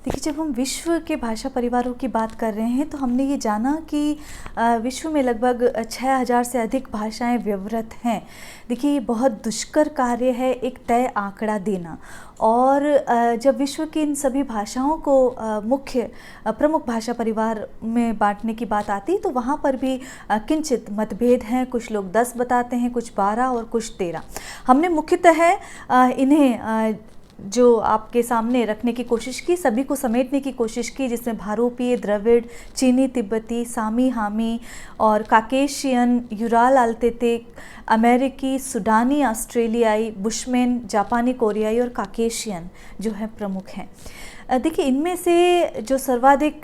देखिए, जब हम विश्व के भाषा परिवारों की बात कर रहे हैं तो हमने ये जाना कि विश्व में लगभग 6000 से अधिक भाषाएं व्यवहृत हैं। देखिए, ये बहुत दुष्कर कार्य है एक तय आंकड़ा देना। और जब विश्व की इन सभी भाषाओं को मुख्य प्रमुख भाषा परिवार में बांटने की बात आती तो वहाँ पर भी किंचित मतभेद हैं। कुछ लोग 10 बताते हैं, कुछ 12 और कुछ 13। हमने मुख्यतः इन्हें जो आपके सामने रखने की कोशिश की, सभी को समेटने की कोशिश की, जिसमें भारोपीय, द्रविड़, चीनी तिब्बती, सामी हामी और काकेशियन, यूराल अल्तेतिक, अमेरिकी, सुडानी, ऑस्ट्रेलियाई, बुशमैन, जापानी, कोरियाई और काकेशियन जो है प्रमुख हैं। देखिए, इनमें से जो सर्वाधिक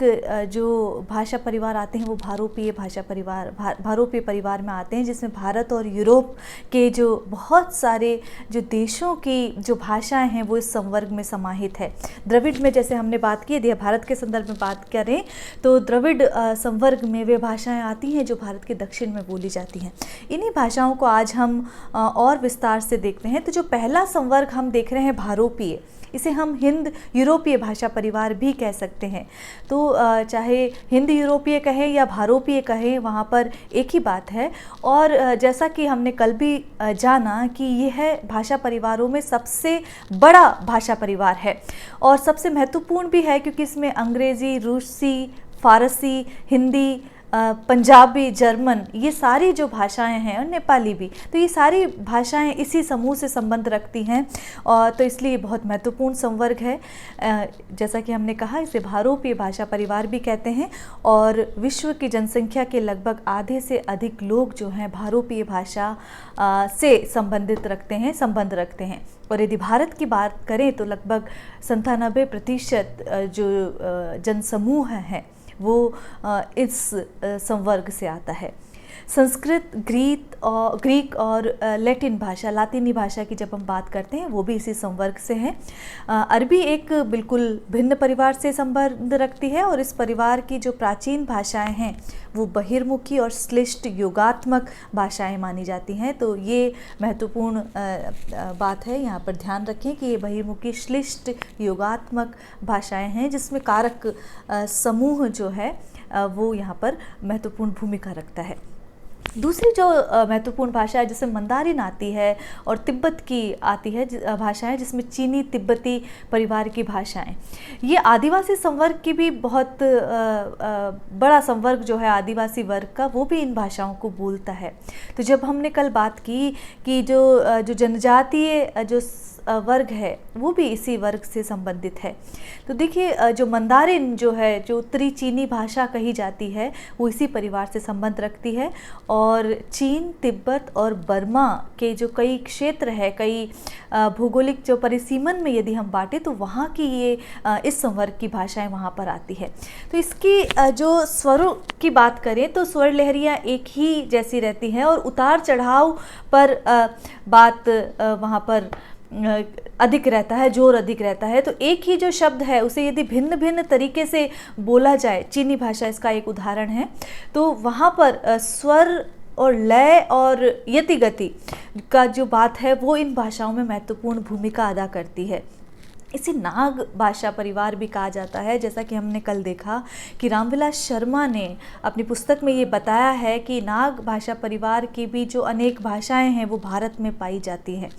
जो भाषा परिवार आते हैं वो भारोपीय भाषा परिवार भारोपीय परिवार में आते हैं, जिसमें भारत और यूरोप के जो बहुत सारे जो देशों की जो भाषाएं हैं वो इस संवर्ग में समाहित है। द्रविड़ में जैसे हमने बात की, यदि भारत के संदर्भ में बात करें तो द्रविड़ संवर्ग में वे भाषाएं आती हैं जो भारत के दक्षिण में बोली जाती हैं। इन्हीं भाषाओं को आज हम और विस्तार से देखते हैं। तो जो पहला संवर्ग हम देख रहे हैं भारोपीय, इसे हम हिंद यूरोपीय भाषा परिवार भी कह सकते हैं। तो चाहे हिंद यूरोपीय कहें या भारोपीय कहें, वहाँ पर एक ही बात है। और जैसा कि हमने कल भी जाना कि यह भाषा परिवारों में सबसे बड़ा भाषा परिवार है और सबसे महत्वपूर्ण भी है, क्योंकि इसमें अंग्रेज़ी, रूसी, फ़ारसी, हिंदी, पंजाबी, जर्मन, ये सारी जो भाषाएं हैं और नेपाली भी, तो ये सारी भाषाएं इसी समूह से संबंध रखती हैं। और तो इसलिए बहुत महत्वपूर्ण संवर्ग है। जैसा कि हमने कहा, इसे भारोपीय भाषा परिवार भी कहते हैं। और विश्व की जनसंख्या के लगभग आधे से अधिक लोग जो हैं भारोपीय भाषा से संबंध रखते हैं। और यदि भारत की बात करें तो लगभग 97% जो जनसमूह है वो इस संवर्ग से आता है। संस्कृत, ग्रीक और लैटिन भाषा, लातिनी भाषा की जब हम बात करते हैं वो भी इसी संवर्ग से हैं। अरबी एक बिल्कुल भिन्न परिवार से संबंध रखती है और इस परिवार की जो प्राचीन भाषाएं हैं वो बहिर्मुखी और श्लिष्ट योगात्मक भाषाएं मानी जाती हैं। तो ये महत्वपूर्ण बात है, यहाँ पर ध्यान रखें कि ये बहिर्मुखी श्लिष्ट योगात्मक भाषाएं हैं, जिसमें कारक समूह जो है वो यहाँ पर महत्वपूर्ण भूमिका रखता है। दूसरी जो महत्वपूर्ण भाषा है जिसमें मंदारिन आती है और तिब्बत की आती है भाषाएं, जिसमें चीनी तिब्बती परिवार की भाषाएं। ये आदिवासी संवर्ग की भी बहुत बड़ा संवर्ग जो है आदिवासी वर्ग का, वो भी इन भाषाओं को बोलता है। तो जब हमने कल बात की कि जो जनजातीय जो वर्ग है वो भी इसी वर्ग से संबंधित है। तो देखिए, जो मंदारिन जो है, जो उत्तरी चीनी भाषा कही जाती है, वो इसी परिवार से संबंध रखती है। और चीन, तिब्बत और बर्मा के जो कई क्षेत्र है, कई भौगोलिक जो परिसीमन में यदि हम बांटे तो वहाँ की ये इस संवर्ग की भाषाएं वहाँ पर आती है। तो इसकी जो स्वरों की बात करें तो स्वर लहरियाँ एक ही जैसी रहती हैं और उतार चढ़ाव पर बात वहाँ पर अधिक रहता है, जोर अधिक रहता है। तो एक ही जो शब्द है उसे यदि भिन्न भिन्न तरीके से बोला जाए, चीनी भाषा इसका एक उदाहरण है, तो वहाँ पर स्वर और लय और यति गति का जो बात है वो इन भाषाओं में महत्वपूर्ण भूमिका अदा करती है। इसे नाग भाषा परिवार भी कहा जाता है। जैसा कि हमने कल देखा कि रामविलास शर्मा ने अपनी पुस्तक में ये बताया है कि नाग भाषा परिवार की भी जो अनेक भाषाएं हैं वो भारत में पाई जाती हैं।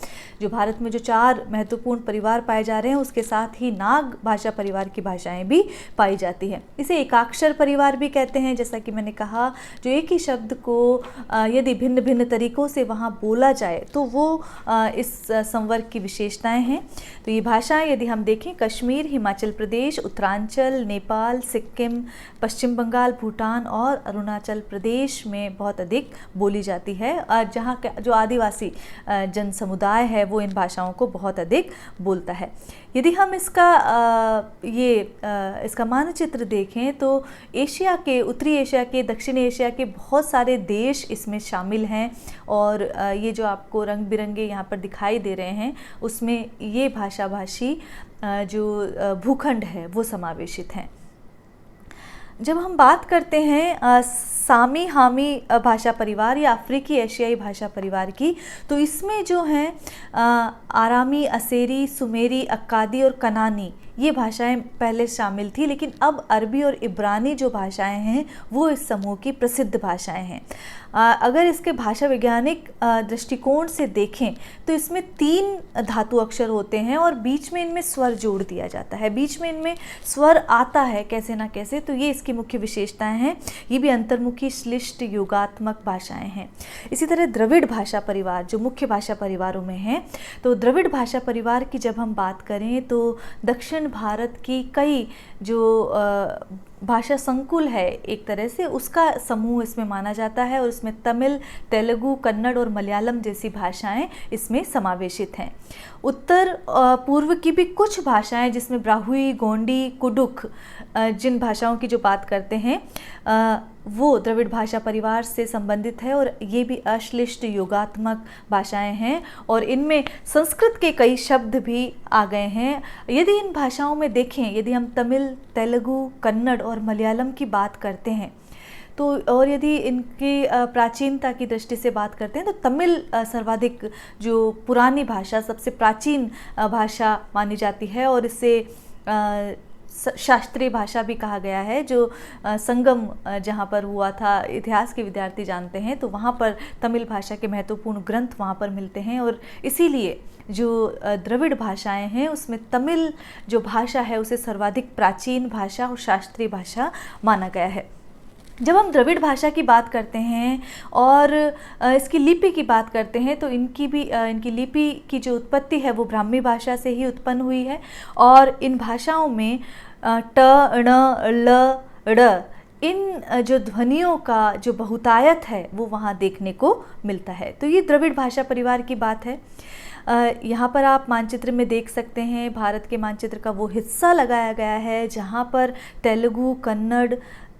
जो भारत में जो 4 महत्वपूर्ण परिवार पाए जा रहे हैं उसके साथ ही नाग भाषा परिवार की भाषाएं भी पाई जाती हैं। इसे एकाक्षर परिवार भी कहते हैं। जैसा कि मैंने कहा, जो एक ही शब्द को यदि भिन्न भिन्न तरीक़ों से वहाँ बोला जाए तो वो इस संवर्ग की विशेषताएँ हैं। तो ये भाषाएँ यदि हम देखें, कश्मीर, हिमाचल प्रदेश, उत्तरांचल, नेपाल, सिक्किम, पश्चिम बंगाल, भूटान और अरुणाचल प्रदेश में बहुत अधिक बोली जाती है। और जहाँ का जो आदिवासी जन समुदाय है वो इन भाषाओं को बहुत अधिक बोलता है। यदि हम इसका मानचित्र देखें तो एशिया के, उत्तरी एशिया के, दक्षिण एशिया के बहुत सारे देश इसमें शामिल हैं। और ये जो आपको रंग बिरंगे यहाँ पर दिखाई दे रहे हैं उसमें ये भाषाभाषी जो भूखंड है वो समावेशित हैं। जब हम बात करते हैं सामी हामी भाषा परिवार या अफ्रीकी एशियाई भाषा परिवार की, तो इसमें जो हैं आरामी, असेरी, सुमेरी, अक्कादी और कनानी, ये भाषाएं पहले शामिल थी, लेकिन अब अरबी और इब्रानी जो भाषाएं हैं वो इस समूह की प्रसिद्ध भाषाएं हैं। अगर इसके भाषा वैज्ञानिक दृष्टिकोण से देखें तो इसमें 3 धातु अक्षर होते हैं और बीच में इनमें स्वर जोड़ दिया जाता है, बीच में इनमें स्वर आता है कैसे ना कैसे। तो ये इसकी मुख्य विशेषताएं हैं। ये भी अंतर्मुखी श्लिष्ट योगात्मक भाषाएं हैं। इसी तरह द्रविड़ भाषा परिवार जो मुख्य भाषा परिवारों में है, तो द्रविड़ भाषा परिवार की जब हम बात करें तो दक्षिण भारत की कई जो भाषा संकुल है एक तरह से, उसका समूह इसमें माना जाता है और इसमें तमिल, तेलुगु, कन्नड़ और मलयालम जैसी भाषाएं इसमें समावेशित हैं। उत्तर पूर्व की भी कुछ भाषाएं जिसमें ब्राहुई, गोंडी, कुडुख जिन भाषाओं की जो बात करते हैं वो द्रविड़ भाषा परिवार से संबंधित है और ये भी अश्लिष्ट योगात्मक भाषाएं हैं और इनमें संस्कृत के कई शब्द भी आ गए हैं। यदि इन भाषाओं में देखें, यदि हम तमिल, तेलुगु, कन्नड़ और मलयालम की बात करते हैं तो, और यदि इनकी प्राचीनता की दृष्टि से बात करते हैं तो तमिल सर्वाधिक जो पुरानी भाषा, सबसे प्राचीन भाषा मानी जाती है और इसे शास्त्रीय भाषा भी कहा गया है। जो संगम जहाँ पर हुआ था, इतिहास के विद्यार्थी जानते हैं, तो वहाँ पर तमिल भाषा के महत्वपूर्ण ग्रंथ वहाँ पर मिलते हैं और इसीलिए जो द्रविड़ भाषाएं हैं उसमें तमिल जो भाषा है उसे सर्वाधिक प्राचीन भाषा और शास्त्रीय भाषा माना गया है। जब हम द्रविड़ भाषा की बात करते हैं और इसकी लिपि की बात करते हैं तो इनकी लिपि की जो उत्पत्ति है वो ब्राह्मी भाषा से ही उत्पन्न हुई है और इन भाषाओं में ट, ण, ल, ड़ इन जो ध्वनियों का जो बहुतायत है वो वहाँ देखने को मिलता है। तो ये द्रविड़ भाषा परिवार की बात है। यहाँ पर आप मानचित्र में देख सकते हैं, भारत के मानचित्र का वो हिस्सा लगाया गया है जहाँ पर तेलुगु, कन्नड़,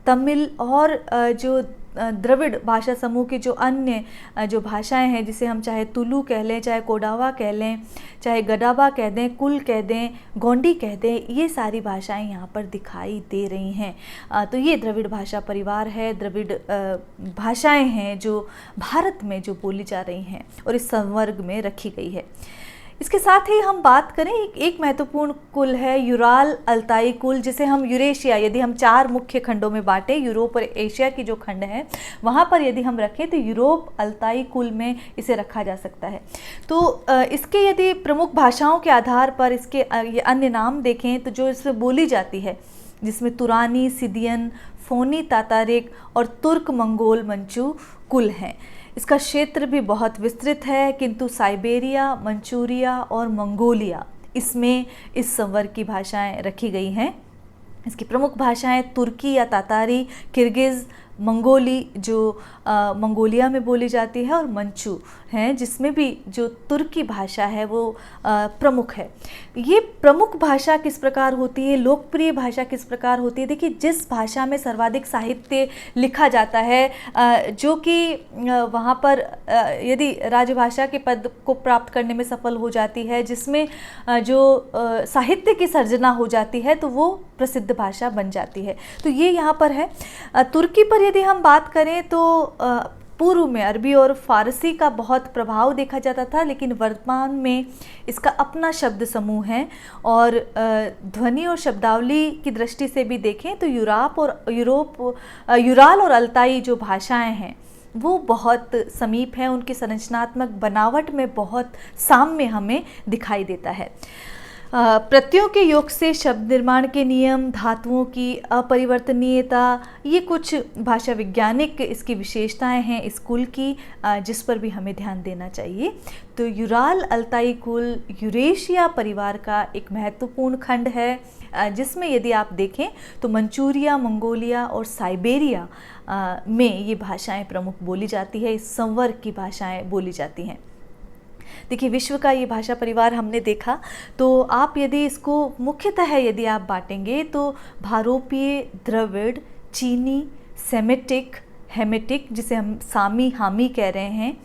तमिल और जो द्रविड़ भाषा समूह की जो अन्य जो भाषाएं हैं, जिसे हम चाहे तुलु कह लें, चाहे कोडावा कह लें, चाहे गडाबा कह दें, कुल कह दें, गोंडी कह दें, ये सारी भाषाएं यहाँ पर दिखाई दे रही हैं। तो ये द्रविड़ भाषा परिवार है, द्रविड़ भाषाएं हैं जो भारत में जो बोली जा रही हैं और इस संवर्ग में रखी गई है। इसके साथ ही हम बात करें एक महत्वपूर्ण कुल है यूराल अल्ताई कुल, जिसे हम यूरेशिया, यदि हम 4 मुख्य खंडों में बांटें, यूरोप और एशिया की जो खंड है वहाँ पर यदि हम रखें तो यूरोप अल्ताई कुल में इसे रखा जा सकता है। तो इसके यदि प्रमुख भाषाओं के आधार पर इसके ये अन्य नाम देखें तो जो इसमें बोली जाती है, जिसमें तुरानी, सिदियन, फोनी तातारिक और तुर्क मंगोल मंचू कुल हैं। इसका क्षेत्र भी बहुत विस्तृत है, किंतु साइबेरिया, मंचूरिया और मंगोलिया इसमें इस संवर्ग की भाषाएं रखी गई हैं। इसकी प्रमुख भाषाएं तुर्की या तातारी, किर्गिज़, मंगोली जो मंगोलिया में बोली जाती है और मंचू हैं जिसमें भी जो तुर्की भाषा है वो प्रमुख है। ये प्रमुख भाषा किस प्रकार होती है, लोकप्रिय भाषा किस प्रकार होती है? देखिए, जिस भाषा में सर्वाधिक साहित्य लिखा जाता है, जो कि वहाँ पर यदि राजभाषा के पद को प्राप्त करने में सफल हो जाती है, जिसमें जो साहित्य की सर्जना हो जाती है, तो वो प्रसिद्ध भाषा बन जाती है। तो ये यहाँ पर है। तुर्की पर यदि हम बात करें तो पूर्व में अरबी और फारसी का बहुत प्रभाव देखा जाता था, लेकिन वर्तमान में इसका अपना शब्द समूह है और ध्वनि और शब्दावली की दृष्टि से भी देखें तो यूराल और अल्ताई जो भाषाएं हैं वो बहुत समीप हैं, उनकी संरचनात्मक बनावट में बहुत साम्य हमें दिखाई देता है। प्रत्ययों के योग से शब्द निर्माण के नियम, धातुओं की अपरिवर्तनीयता, ये कुछ भाषा वैज्ञानिक इसकी विशेषताएं हैं इस कुल की, जिस पर भी हमें ध्यान देना चाहिए। तो यूराल अल्ताई कुल यूरेशिया परिवार का एक महत्वपूर्ण खंड है, जिसमें यदि आप देखें तो मंचूरिया, मंगोलिया और साइबेरिया में ये भाषाएं प्रमुख बोली जाती है, इस संवर्ग की भाषाएं बोली जाती हैं। देखिए, विश्व का ये भाषा परिवार हमने देखा, तो आप यदि इसको मुख्यतः यदि आप बांटेंगे तो भारोपीय, द्रविड़, चीनी, सेमेटिक, हेमेटिक जिसे हम सामी हामी कह रहे हैं,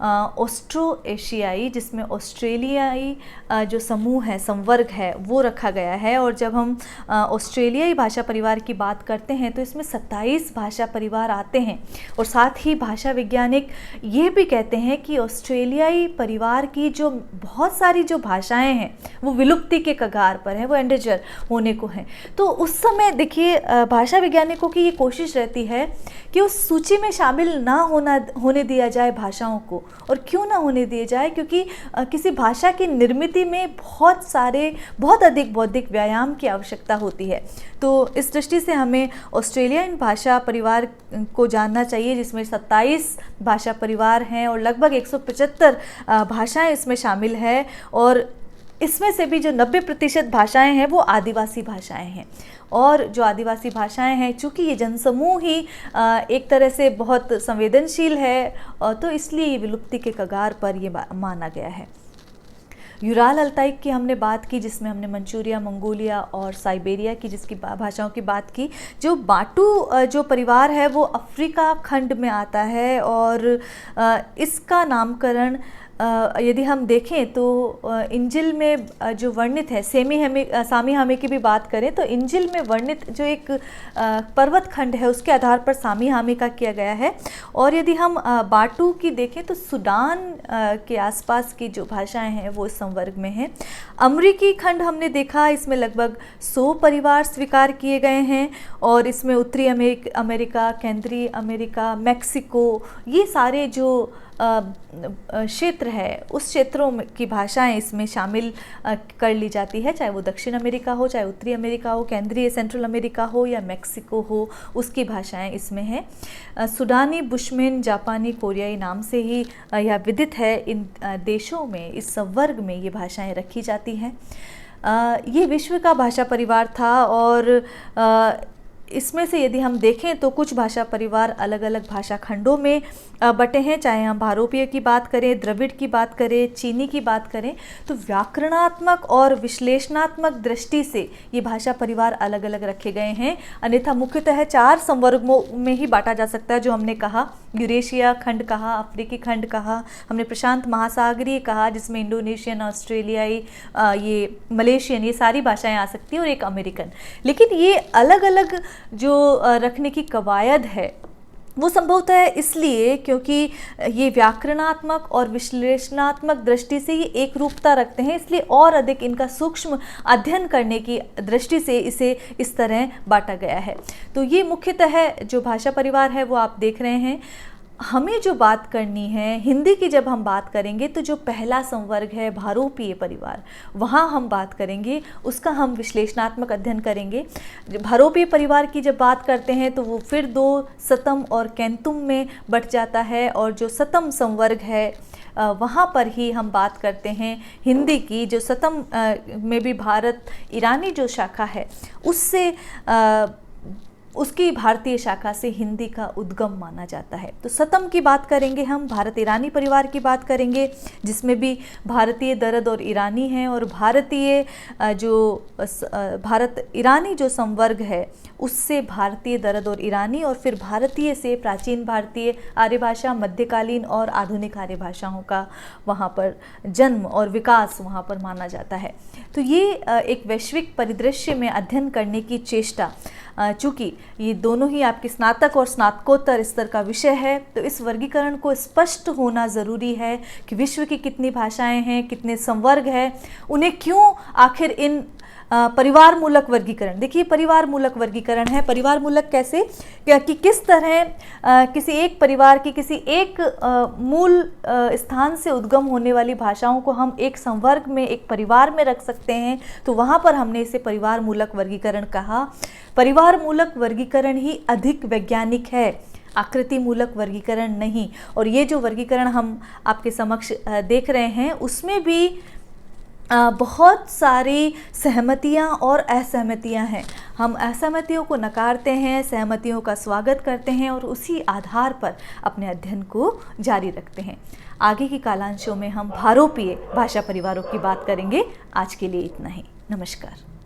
ऑस्ट्रो एशियाई, जिसमें ऑस्ट्रेलियाई जो समूह है, संवर्ग है, वो रखा गया है। और जब हम ऑस्ट्रेलियाई भाषा परिवार की बात करते हैं तो इसमें 27 भाषा परिवार आते हैं। और साथ ही भाषा वैज्ञानिक ये भी कहते हैं कि ऑस्ट्रेलियाई परिवार की जो बहुत सारी जो भाषाएं हैं वो विलुप्ति के कगार पर हैं, वो एंडेंजर होने को हैं। तो उस समय देखिए भाषा वैज्ञानिकों की ये कोशिश रहती है कि उस सूची में शामिल ना होने दिया जाए भाषाओं को। और क्यों ना होने दिए जाए? क्योंकि किसी भाषा की निर्मिति में बहुत अधिक बौद्धिक व्यायाम की आवश्यकता होती है। तो इस दृष्टि से हमें ऑस्ट्रेलियन भाषा परिवार को जानना चाहिए, जिसमें 27 भाषा परिवार हैं और लगभग 175 भाषाएं इसमें शामिल है। और इसमें से भी जो 90% भाषाएं हैं वो आदिवासी भाषाएं हैं। और जो आदिवासी भाषाएं हैं, चूँकि ये जनसमूह ही एक तरह से बहुत संवेदनशील है, तो इसलिए ये विलुप्ति के कगार पर ये माना गया है। यूराल अल्ताई की हमने बात की, जिसमें हमने मंचूरिया, मंगोलिया और साइबेरिया की जिसकी भाषाओं की बात की। जो बाटू जो परिवार है वो अफ्रीका खंड में आता है। और इसका नामकरण यदि हम देखें तो इंजिल में जो वर्णित है, सामी हामे की भी बात करें तो इंजिल में वर्णित जो एक पर्वत खंड है उसके आधार पर सामी हामे का किया गया है। और यदि हम बाटू की देखें तो सूडान के आसपास की जो भाषाएं हैं वो इस संवर्ग में हैं। अमरीकी खंड हमने देखा, इसमें लगभग 100 परिवार स्वीकार किए गए हैं। और इसमें उत्तरी अमेरिका, केंद्रीय अमेरिका, मैक्सिको, ये सारे जो क्षेत्र है उस क्षेत्रों की भाषाएं इसमें शामिल कर ली जाती है, चाहे वो दक्षिण अमेरिका हो, चाहे उत्तरी अमेरिका हो, केंद्रीय सेंट्रल अमेरिका हो या मैक्सिको हो, उसकी भाषाएं इसमें हैं। सुडानी, बुशमेन, जापानी, कोरियाई नाम से ही यह विदित है। इन देशों में, इस संवर्ग में ये भाषाएं रखी जाती हैं। ये विश्व का भाषा परिवार था। और इसमें से यदि हम देखें तो कुछ भाषा परिवार अलग अलग भाषा खंडों में बटे हैं, चाहे हम भारोपीय की बात करें, द्रविड़ की बात करें, चीनी की बात करें। तो व्याकरणात्मक और विश्लेषणात्मक दृष्टि से ये भाषा परिवार अलग अलग रखे गए हैं। अन्यथा मुख्यतः 4 संवर्गों में ही बांटा जा सकता है, जो हमने कहा। यूरेशिया खंड कहा, अफ्रीकी खंड कहा, हमने प्रशांत महासागरीय कहा, जिसमें इंडोनेशियन, ऑस्ट्रेलियाई, ये मलेशियन, ये सारी भाषाएं आ सकती हैं, और एक अमेरिकन। लेकिन ये अलग अलग जो रखने की कवायद है वो संभवतः है इसलिए क्योंकि ये व्याकरणात्मक और विश्लेषणात्मक दृष्टि से ये एक रूपता रखते हैं, इसलिए और अधिक इनका सूक्ष्म अध्ययन करने की दृष्टि से इसे इस तरह बांटा गया है। तो ये मुख्यतः जो भाषा परिवार है वो आप देख रहे हैं। हमें जो बात करनी है हिंदी की, जब हम बात करेंगे तो जो पहला संवर्ग है भारोपीय परिवार, वहाँ हम बात करेंगे, उसका हम विश्लेषणात्मक अध्ययन करेंगे। भारोपीय परिवार की जब बात करते हैं तो वो फिर 2 सतम और कैंतुम में बट जाता है। और जो सतम संवर्ग है वहाँ पर ही हम बात करते हैं हिंदी की। जो सतम में भी भारत ईरानी जो शाखा है उससे उसकी भारतीय शाखा से हिंदी का उद्गम माना जाता है। तो सतम की बात करेंगे हम, भारत ईरानी परिवार की बात करेंगे, जिसमें भी भारतीय, दरद और ईरानी हैं। और भारतीय भारत ईरानी जो संवर्ग है उससे भारतीय, दरद और ईरानी, और फिर भारतीय से प्राचीन भारतीय, आर्य भाषा, मध्यकालीन और आधुनिक आर्य भाषाओं का वहाँ पर जन्म और विकास वहाँ पर माना जाता है। तो ये एक वैश्विक परिदृश्य में अध्ययन करने की चेष्टा, चूँकि ये दोनों ही आपके स्नातक और स्नातकोत्तर स्तर का विषय है, तो इस वर्गीकरण को स्पष्ट होना ज़रूरी है कि विश्व की कितनी भाषाएं हैं, कितने संवर्ग हैं, उन्हें क्यों आखिर इन परिवार मूलक वर्गीकरण। देखिए, परिवार मूलक वर्गीकरण है। परिवार मूलक कैसे कि किस तरह किसी एक परिवार की किसी एक मूल स्थान से उद्गम होने वाली भाषाओं को हम एक संवर्ग में, एक परिवार में रख सकते हैं। तो वहाँ पर हमने इसे परिवार मूलक वर्गीकरण कहा। परिवार मूलक वर्गीकरण ही अधिक वैज्ञानिक है, आकृति मूलक वर्गीकरण नहीं। और ये जो वर्गीकरण हम आपके समक्ष देख रहे हैं उसमें भी बहुत सारी सहमतियां और असहमतियां हैं। हम असहमतियों को नकारते हैं, सहमतियों का स्वागत करते हैं और उसी आधार पर अपने अध्ययन को जारी रखते हैं। आगे की कालांशों में हम भारोपीय भाषा परिवारों की बात करेंगे। आज के लिए इतना ही। नमस्कार।